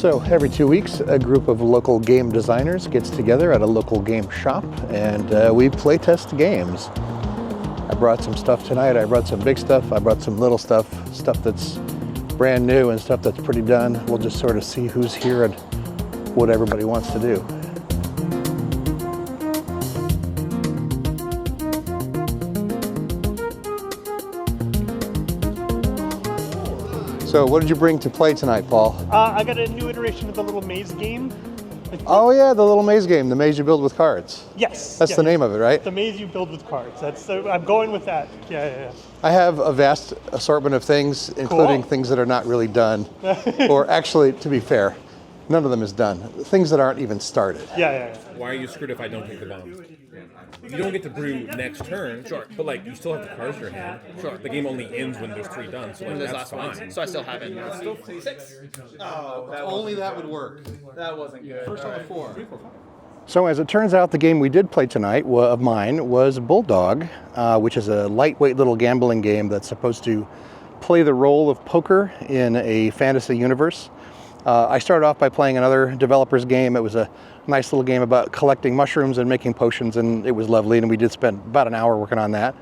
So every 2 weeks, a group of local game designers gets together at a local game shop and we play test games. I brought some stuff tonight. I brought some big stuff. I brought some little stuff, stuff that's brand new and stuff that's pretty done. We'll just sort of see who's here and what everybody wants to do. So what did you bring to play tonight, Paul? I got a new iteration of the little maze game. Oh yeah, the little maze game, the maze you build with cards. Yes. That's the name of it, right? The maze you build with cards. I'm going with that. Yeah. I have a vast assortment of things, including things that are not really done. Or actually, to be fair, none of them is done. Things that aren't even started. Yeah. Why are you screwed if I don't take the bomb? You don't get to brew next turn, sure, but like you still have the cards in your hand. Sure. The game only ends when there's 3 done, so like, that's fine. So I still have it. Still 6. Oh, only that would work. That wasn't good. First on the 4. So as it turns out, the game we did play tonight of mine was Bulldog, which is a lightweight little gambling game that's supposed to play the role of poker in a fantasy universe. I started off by playing another developer's game. It was a nice little game about collecting mushrooms and making potions, and it was lovely, and we did spend about an hour working on that.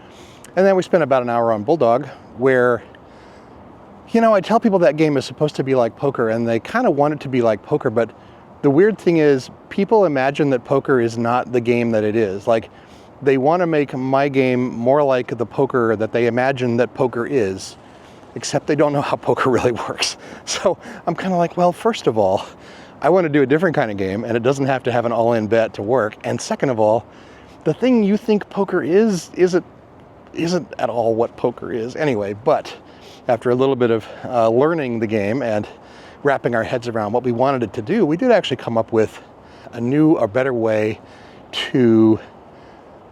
And then we spent about an hour on Bulldog, where, I tell people that game is supposed to be like poker, and they kind of want it to be like poker, but the weird thing is people imagine that poker is not the game that it is. Like, they want to make my game more like the poker that they imagine that poker is, except they don't know how poker really works. So I'm kind of like, well, first of all, I want to do a different kind of game, and it doesn't have to have an all-in bet to work. And second of all, the thing you think poker isn't at all what poker is anyway. But after a little bit of learning the game and wrapping our heads around what we wanted it to do, we did actually come up with a new or better way to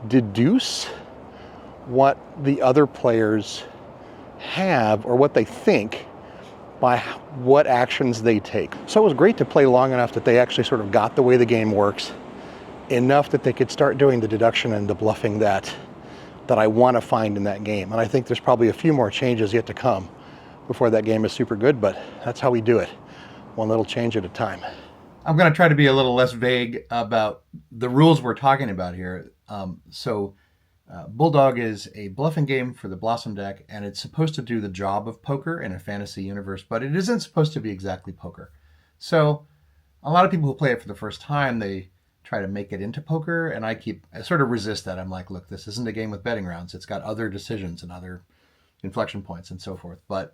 deduce what the other players have or what they think by what actions they take. So it was great to play long enough that they actually sort of got the way the game works, enough that they could start doing the deduction and the bluffing that I want to find in that game. And I think there's probably a few more changes yet to come before that game is super good, but that's how we do it, one little change at a time. I'm going to try to be a little less vague about the rules we're talking about here. Bulldog is a bluffing game for the Blossom deck, and it's supposed to do the job of poker in a fantasy universe, but it isn't supposed to be exactly poker. So a lot of people who play it for the first time, they try to make it into poker, and I sort of resist that. I'm like, look, this isn't a game with betting rounds. It's got other decisions and other inflection points and so forth. But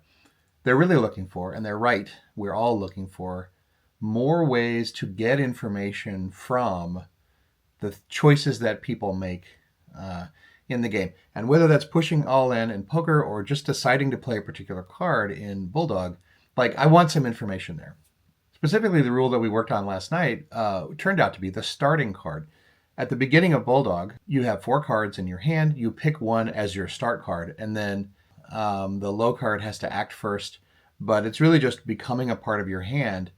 they're really looking for, and they're right, we're all looking for more ways to get information from the choices that people make in the game. And whether that's pushing all in poker or just deciding to play a particular card in Bulldog, like, I want some information there. Specifically, the rule that we worked on last night turned out to be the starting card. At the beginning of Bulldog, you have 4 cards in your hand. You pick one as your start card, and then the low card has to act first, but it's really just becoming a part of your hand.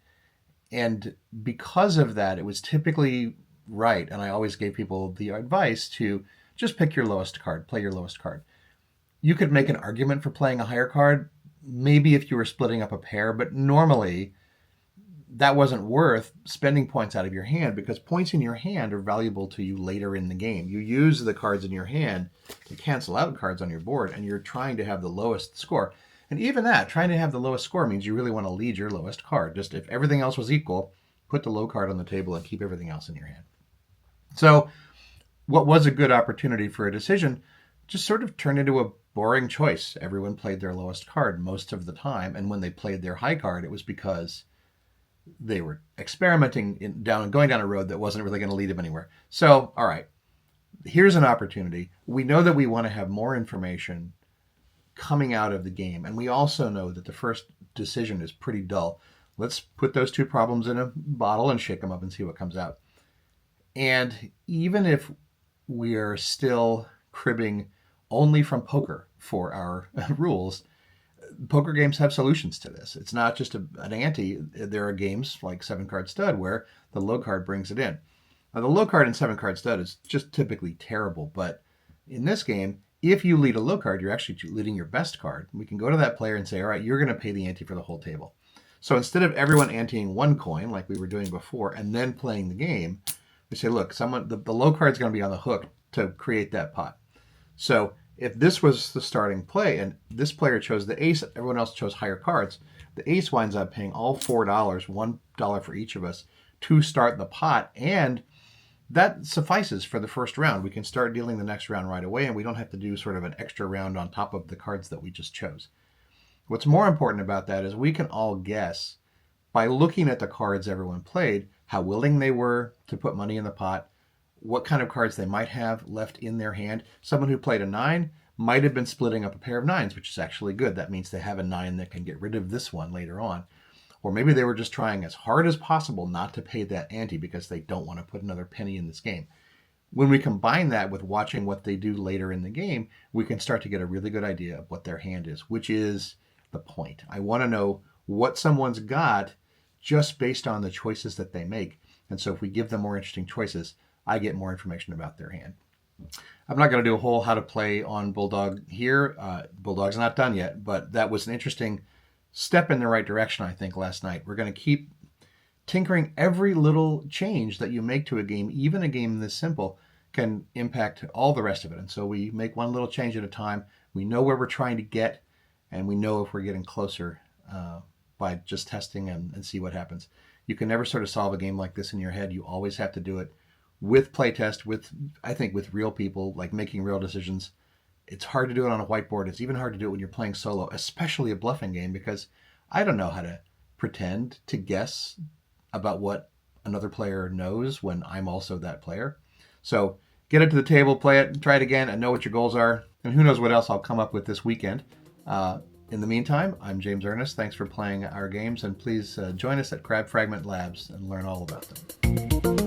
And because of that, it was typically right, and I always gave people the advice to just pick your lowest card, play your lowest card. You could make an argument for playing a higher card, maybe if you were splitting up a pair, but normally that wasn't worth spending points out of your hand, because points in your hand are valuable to you later in the game. You use the cards in your hand to cancel out cards on your board, and you're trying to have the lowest score. And even that, trying to have the lowest score means you really want to lead your lowest card. Just if everything else was equal, put the low card on the table and keep everything else in your hand. So what was a good opportunity for a decision just sort of turned into a boring choice. Everyone played their lowest card most of the time, and when they played their high card, it was because they were experimenting going down a road that wasn't really going to lead them anywhere. So, all right, here's an opportunity. We know that we want to have more information coming out of the game, and we also know that the first decision is pretty dull. Let's put those 2 problems in a bottle and shake them up and see what comes out. And even if we are still cribbing only from poker for our rules, poker games have solutions to this. It's not just an ante. There are games like 7-Card Stud where the low card brings it in. Now, the low card in 7-Card Stud is just typically terrible, but in this game, if you lead a low card, you're actually leading your best card. We can go to that player and say, all right, you're going to pay the ante for the whole table. So instead of everyone anteing one coin like we were doing before and then playing the game, we say, look, the low card's going to be on the hook to create that pot. So if this was the starting play and this player chose the ace, everyone else chose higher cards, the ace winds up paying all $4, $1 for each of us, to start the pot, and that suffices for the first round. We can start dealing the next round right away, and we don't have to do sort of an extra round on top of the cards that we just chose. What's more important about that is we can all guess, by looking at the cards everyone played, how willing they were to put money in the pot, what kind of cards they might have left in their hand. Someone who played a 9 might have been splitting up a pair of 9s, which is actually good. That means they have a 9 that can get rid of this one later on. Or maybe they were just trying as hard as possible not to pay that ante because they don't want to put another penny in this game. When we combine that with watching what they do later in the game, we can start to get a really good idea of what their hand is, which is the point. I want to know what someone's got just based on the choices that they make. And so if we give them more interesting choices, I get more information about their hand. I'm not going to do a whole how to play on Bulldog here. Bulldog's not done yet, but that was an interesting step in the right direction, I think, last night. We're going to keep tinkering. Every little change that you make to a game, even a game this simple, can impact all the rest of it. And so we make one little change at a time. We know where we're trying to get, and we know if we're getting closer by just testing and see what happens. You can never sort of solve a game like this in your head. You always have to do it with playtest, I think with real people, like making real decisions. It's hard to do it on a whiteboard. It's even hard to do it when you're playing solo, especially a bluffing game, because I don't know how to pretend to guess about what another player knows when I'm also that player. So get it to the table, play it, try it again, and know what your goals are. And who knows what else I'll come up with this weekend. In the meantime, I'm James Ernest. Thanks for playing our games, and please join us at Crab Fragment Labs and learn all about them.